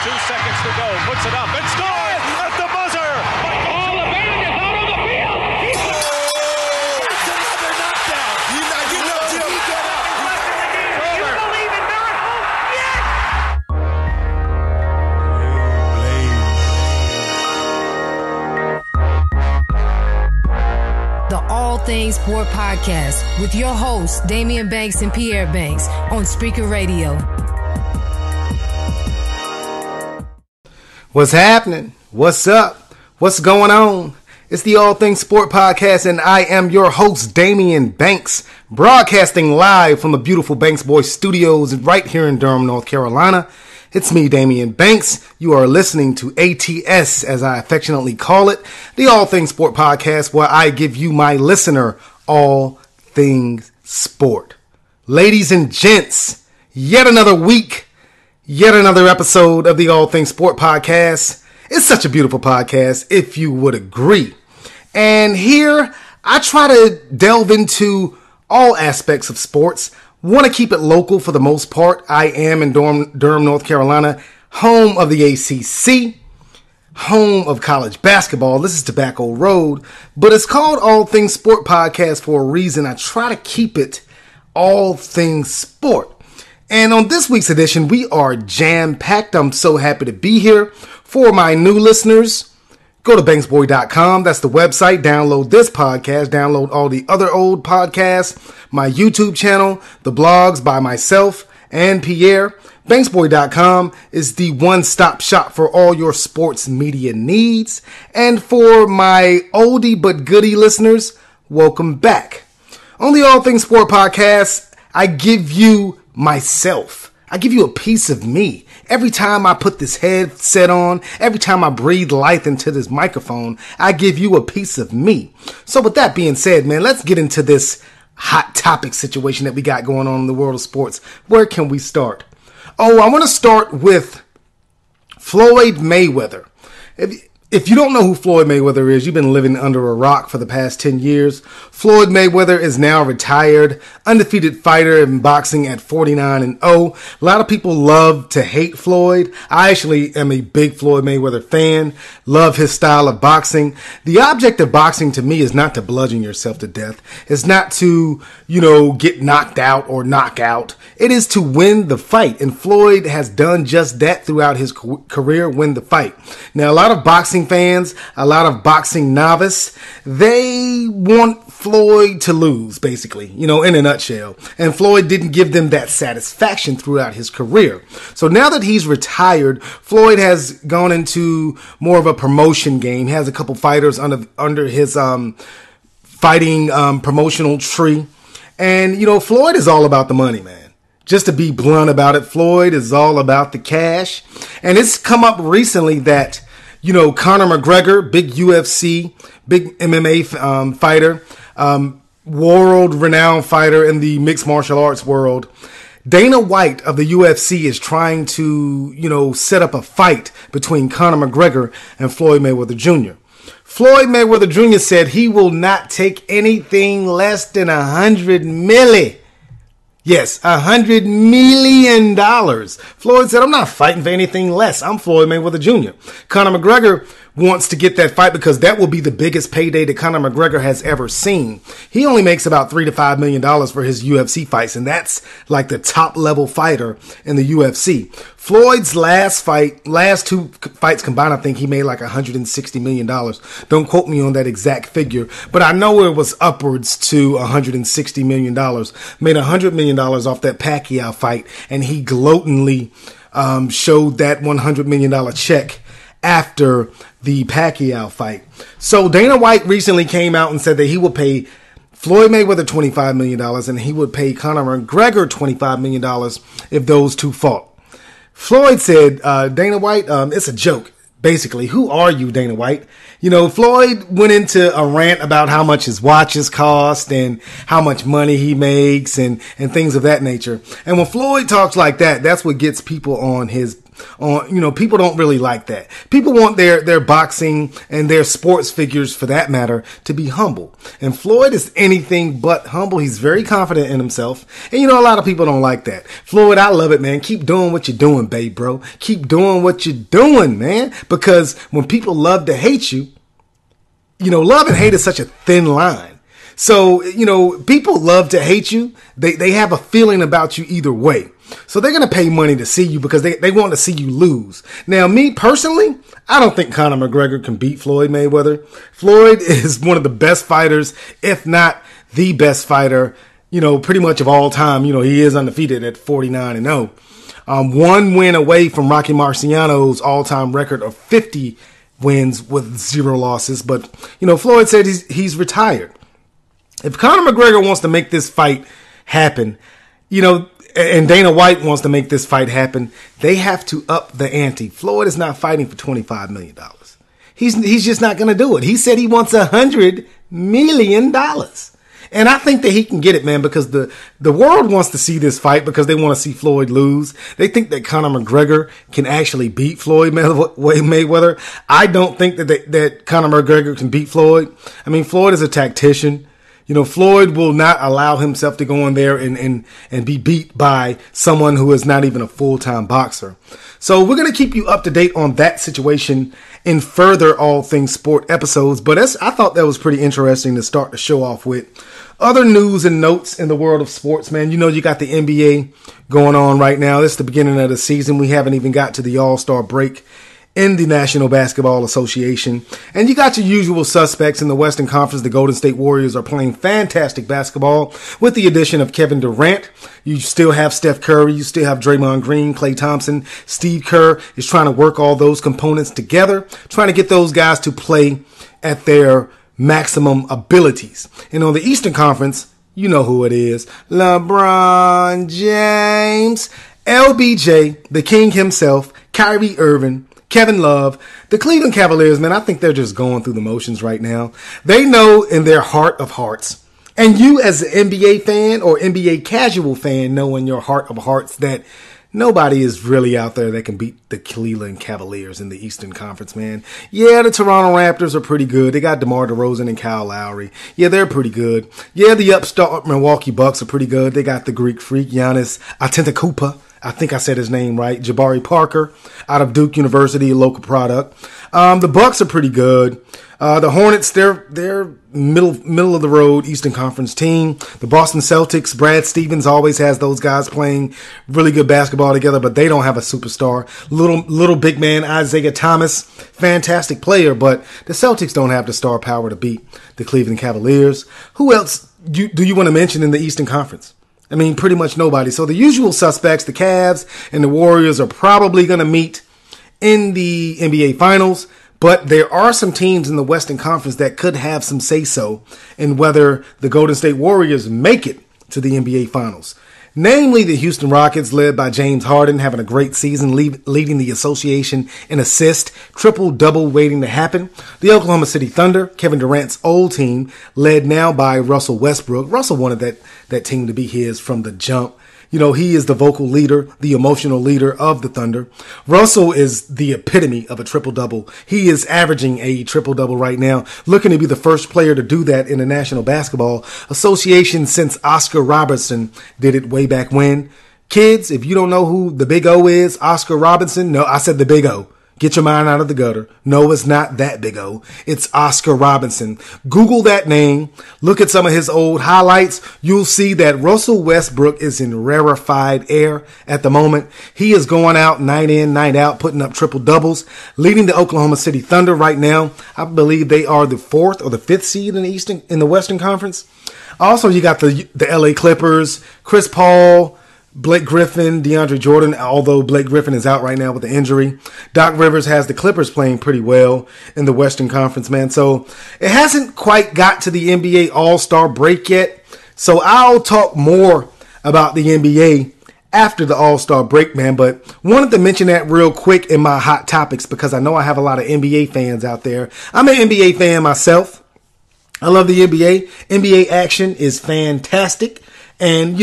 seconds to go. Puts it up and scores at the buzzer. All the band is out on the field. He scores. That's another knockdown. You know, he got up. You believe in miracles? Yes. The All Things Sport Podcast with your hosts, Damian Banks and Pierre Banks on Speaker Radio. What's happening? What's up? What's going on? It's the All Things Sport Podcast, and I am your host, Damian Banks, broadcasting live from the beautiful Banks Boy Studios right here in Durham, North Carolina. It's me, Damian Banks. You are listening to ATS, as I affectionately call it, the All Things Sport Podcast, where I give you, my listener, all things sport. Ladies and gents, yet another week, yet another episode of the All Things Sport Podcast. It's such a beautiful podcast, if you would agree. And here, I try to delve into all aspects of sports. Want to keep it local for the most part. I am in Durham, North Carolina, home of the ACC, home of college basketball. This is Tobacco Road, but it's called All Things Sport Podcast for a reason. I try to keep it all things sport. And on this week's edition, we are jam-packed. I'm so happy to be here. For my new listeners, go to banksboy.com. That's the website. Download this podcast. Download all the other old podcasts, my YouTube channel, the blogs by myself and Pierre. Banksboy.com is the one-stop shop for all your sports media needs. And for my oldie but goodie listeners, welcome back. On the All Things Sport Podcast, I give you myself. I give you a piece of me. Every time I put this headset on, every time I breathe life into this microphone, I give you a piece of me. So with that being said, man, let's get into this hot topic situation that we got going on in the world of sports. Where can we start? Oh, I want to start with Floyd Mayweather. If you don't know who Floyd Mayweather is, you've been living under a rock for the past 10 years. Floyd Mayweather is now retired, undefeated fighter in boxing at 49-0. A lot of people love to hate Floyd. I actually am a big Floyd Mayweather fan, love his style of boxing. The object of boxing to me is not to bludgeon yourself to death. It's not to, get knocked out or knock out. It is to win the fight. And Floyd has done just that throughout his career, win the fight. Now, a lot of boxing fans, a lot of boxing novice, they want Floyd to lose, basically, in a nutshell. And Floyd didn't give them that satisfaction throughout his career. So now that he's retired, Floyd has gone into more of a promotion game. He has a couple fighters under his fighting promotional tree. And, Floyd is all about the money, man. Just to be blunt about it, Floyd is all about the cash. And it's come up recently that Conor McGregor, big UFC, big MMA fighter, world-renowned fighter in the mixed martial arts world. Dana White of the UFC is trying to, set up a fight between Conor McGregor and Floyd Mayweather Jr. Floyd Mayweather Jr. said he will not take anything less than $100 million. Yes, $100 million. Floyd said, I'm not fighting for anything less. I'm Floyd Mayweather Jr. Conor McGregor wants to get that fight because that will be the biggest payday that Conor McGregor has ever seen. He only makes about $3 to $5 million for his UFC fights, and that's like the top level fighter in the UFC. Floyd's last two fights combined, I think he made like $160 million. Don't quote me on that exact figure, but I know it was upwards to $160 million. Made $100 million off that Pacquiao fight, and he gloatingly showed that $100 million check after the Pacquiao fight. So Dana White recently came out and said that he will pay Floyd Mayweather $25 million and he would pay Conor McGregor $25 million if those two fought. Floyd said, Dana White, it's a joke. Basically, who are you, Dana White? Floyd went into a rant about how much his watches cost and how much money he makes and things of that nature. And when Floyd talks like that, that's what gets people on his People don't really like that. People want their boxing and their sports figures, for that matter, to be humble. And Floyd is anything but humble. He's very confident in himself. And a lot of people don't like that. Floyd, I love it, man. Keep doing what you're doing, babe, bro. Keep doing what you're doing, man. Because when people love to hate you, love and hate is such a thin line. So, people love to hate you. They have a feeling about you either way. So they're going to pay money to see you because they want to see you lose. Now, me personally, I don't think Conor McGregor can beat Floyd Mayweather. Floyd is one of the best fighters, if not the best fighter, pretty much of all time. He is undefeated at 49-0. One win away from Rocky Marciano's all-time record of 50 wins with 0 losses. But, Floyd said he's retired. If Conor McGregor wants to make this fight happen, and Dana White wants to make this fight happen, they have to up the ante. Floyd is not fighting for $25 million. He's just not going to do it. He said he wants $100 million. And I think that he can get it, man, because the world wants to see this fight because they want to see Floyd lose. They think that Conor McGregor can actually beat Floyd Mayweather. I don't think that Conor McGregor can beat Floyd. I mean, Floyd is a tactician. Floyd will not allow himself to go in there and be beat by someone who is not even a full-time boxer. So we're going to keep you up to date on that situation in further All Things Sport episodes. But I thought that was pretty interesting to start the show off with. Other news and notes in the world of sports, man. You got the NBA going on right now. This is the beginning of the season. We haven't even got to the All-Star break in the National Basketball Association. And you got your usual suspects in the Western Conference. The Golden State Warriors are playing fantastic basketball with the addition of Kevin Durant. You still have Steph Curry. You still have Draymond Green, Klay Thompson. Steve Kerr is trying to work all those components together, trying to get those guys to play at their maximum abilities. And on the Eastern Conference, you know who it is. LeBron James, LBJ, the king himself, Kyrie Irving, Kevin Love, the Cleveland Cavaliers, man, I think they're just going through the motions right now. They know in their heart of hearts, and you as an NBA fan or NBA casual fan know in your heart of hearts that nobody is really out there that can beat the Cleveland Cavaliers in the Eastern Conference, man. Yeah, the Toronto Raptors are pretty good. They got DeMar DeRozan and Kyle Lowry. Yeah, they're pretty good. Yeah, the upstart Milwaukee Bucks are pretty good. They got the Greek freak, Giannis Antetokounmpo. I think I said his name right. Jabari Parker out of Duke University, a local product. The Bucks are pretty good. The Hornets, they're middle of the road Eastern Conference team. The Boston Celtics, Brad Stevens always has those guys playing really good basketball together, but they don't have a superstar. Little big man Isaiah Thomas, fantastic player, but the Celtics don't have the star power to beat the Cleveland Cavaliers. Who else do you want to mention in the Eastern Conference? I mean, pretty much nobody. So the usual suspects, the Cavs and the Warriors, are probably going to meet in the NBA Finals. But there are some teams in the Western Conference that could have some say-so in whether the Golden State Warriors make it to the NBA Finals. Namely, the Houston Rockets, led by James Harden, having a great season, leading the association in assists, triple-double waiting to happen. The Oklahoma City Thunder, Kevin Durant's old team, led now by Russell Westbrook. Russell wanted that team to be his from the jump. He is the vocal leader, the emotional leader of the Thunder. Russell is the epitome of a triple-double. He is averaging a triple-double right now, looking to be the first player to do that in the National Basketball Association since Oscar Robertson did it way back when. Kids, if you don't know who the Big O is, Oscar Robertson, no, I said the Big O. Get your mind out of the gutter. No, it's not that Big O. It's Oscar Robertson. Google that name. Look at some of his old highlights. You'll see that Russell Westbrook is in rarefied air at the moment. He is going out night in, night out, putting up triple doubles, leading the Oklahoma City Thunder right now. I believe they are the 4th or the 5th seed in the Western Conference. Also, you got the LA Clippers, Chris Paul, Blake Griffin, DeAndre Jordan, although Blake Griffin is out right now with the injury. Doc Rivers has the Clippers playing pretty well in the Western Conference, man. So it hasn't quite got to the NBA All-Star break yet. So I'll talk more about the NBA after the All-Star break, man. But wanted to mention that real quick in my hot topics because I know I have a lot of NBA fans out there. I'm an NBA fan myself. I love the NBA. NBA action is fantastic. And,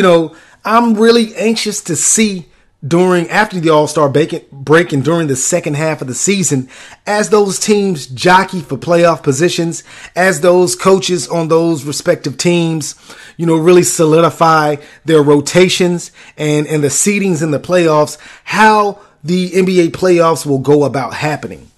I'm really anxious to see after the All-Star break and during the second half of the season, as those teams jockey for playoff positions, as those coaches on those respective teams, really solidify their rotations and the seedings in the playoffs, how the NBA playoffs will go about happening.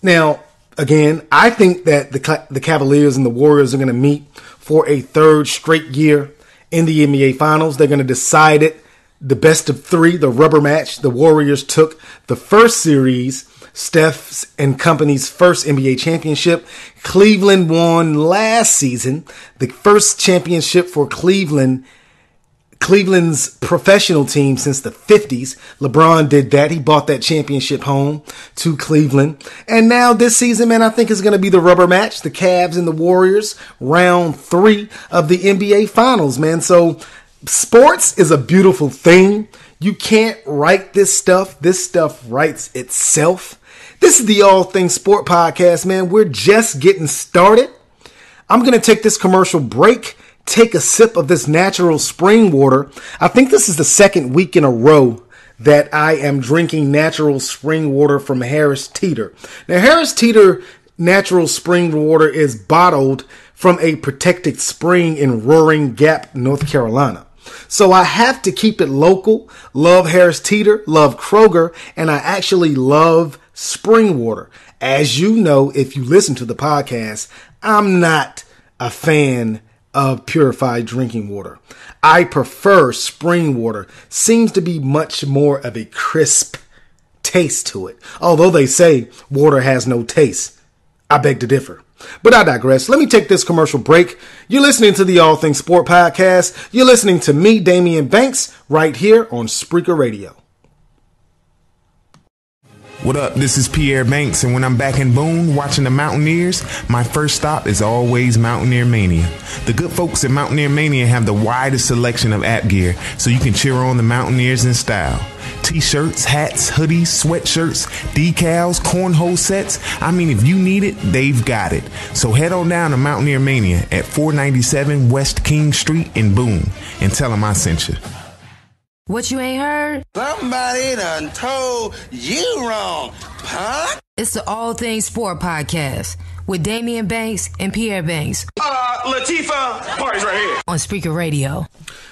Now, again, I think that the Cavaliers and the Warriors are going to meet for a third straight year in the NBA Finals. They're going to decide it. The best of three, the rubber match. The Warriors took the first series, Steph's and company's first NBA championship. Cleveland won last season, the first championship for Cleveland's professional team since the 50s. LeBron did that. He brought that championship home to Cleveland. And now this season, man, I think is going to be the rubber match. The Cavs and the Warriors, round 3 of the NBA Finals, man. So sports is a beautiful thing. You can't write this stuff. This stuff writes itself. This is the All Things Sport podcast, man. We're just getting started. I'm going to take this commercial break, take a sip of this natural spring water. I think this is the second week in a row that I am drinking natural spring water from Harris Teeter. Now, Harris Teeter natural spring water is bottled from a protected spring in Roaring Gap, North Carolina. So I have to keep it local. Love Harris Teeter, love Kroger, and I actually love spring water. As you know, if you listen to the podcast, I'm not a fan of purified drinking water. I prefer spring water. Seems to be much more of a crisp taste to it. Although they say water has no taste. I beg to differ. But I digress. Let me take this commercial break. You're listening to the All Things Sport podcast. You're listening to me, Damian Banks, right here on Spreaker Radio. What up? This is Pierre Banks, and when I'm back in Boone watching the Mountaineers, my first stop is always Mountaineer Mania. The good folks at Mountaineer Mania have the widest selection of app gear, so you can cheer on the Mountaineers in style. T-shirts, hats, hoodies, sweatshirts, decals, cornhole sets. I mean, if you need it, they've got it. So head on down to Mountaineer Mania at 497 West King Street in Boone and tell them I sent you. What you ain't heard? Somebody done told you wrong, punk. It's the All Things Sport podcast with Damian Banks and Pierre Banks. Latifah, party's right here. On Spreaker Radio.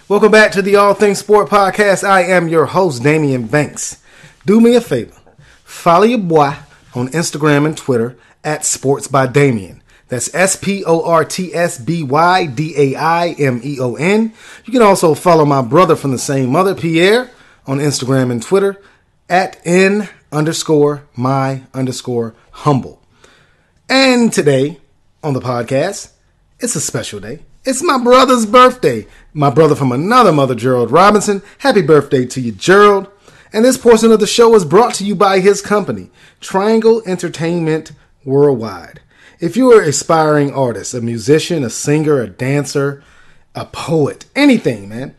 Welcome back to the All Things Sport podcast. I am your host, Damian Banks. Do me a favor. Follow your boy on Instagram and Twitter at Sports by Damian. That's SportsByDaimeon. You can also follow my brother from the same mother, Pierre, on Instagram and Twitter at N_my_humble. And today on the podcast, it's a special day. It's my brother's birthday. My brother from another mother, Gerald Robinson. Happy birthday to you, Gerald. And this portion of the show is brought to you by his company, Triangle Entertainment Worldwide. If you are an aspiring artist, a musician, a singer, a dancer, a poet, anything, man,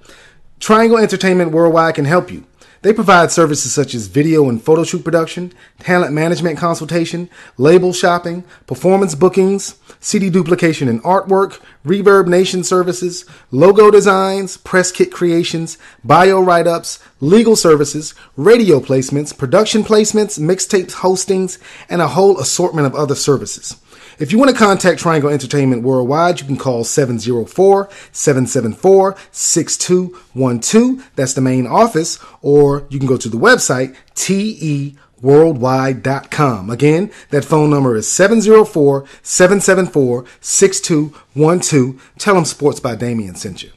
Triangle Entertainment Worldwide can help you. They provide services such as video and photo shoot production, talent management consultation, label shopping, performance bookings, CD duplication and artwork, Reverb Nation services, logo designs, press kit creations, bio write-ups, legal services, radio placements, production placements, mixtapes hostings, and a whole assortment of other services. If you want to contact Triangle Entertainment Worldwide, you can call 704-774-6212. That's the main office. Or you can go to the website, teworldwide.com. Again, that phone number is 704-774-6212. Tell them Sports by Damian sent you.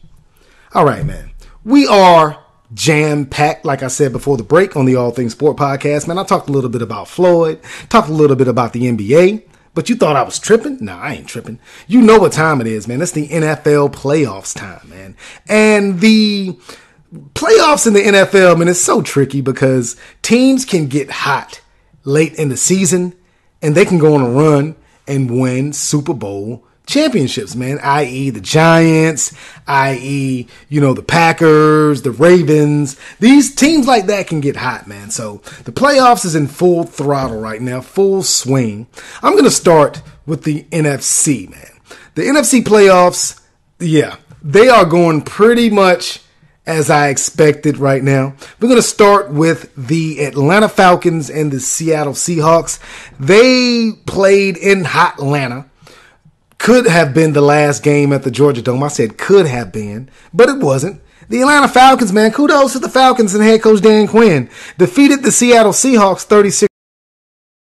All right, man. We are jam-packed, like I said before the break, on the All Things Sport podcast. Man, I talked a little bit about Floyd, talked a little bit about the NBA. But you thought I was tripping? Nah, I ain't tripping. You know what time it is, man. It's the NFL playoffs time, man. And the playoffs in the NFL, man, it's so tricky because teams can get hot late in the season and they can go on a run and win Super Bowl championships, man, i.e. the Giants, i.e., the Packers, the Ravens. These teams like that can get hot, man. So the playoffs is in full throttle right now, full swing. I'm going to start with the NFC, man. The NFC playoffs, yeah, they are going pretty much as I expected right now. We're going to start with the Atlanta Falcons and the Seattle Seahawks. They played in Hotlanta. Could have been the last game at the Georgia Dome. I said could have been, but it wasn't. The Atlanta Falcons, man, kudos to the Falcons and head coach Dan Quinn. Defeated the Seattle Seahawks 36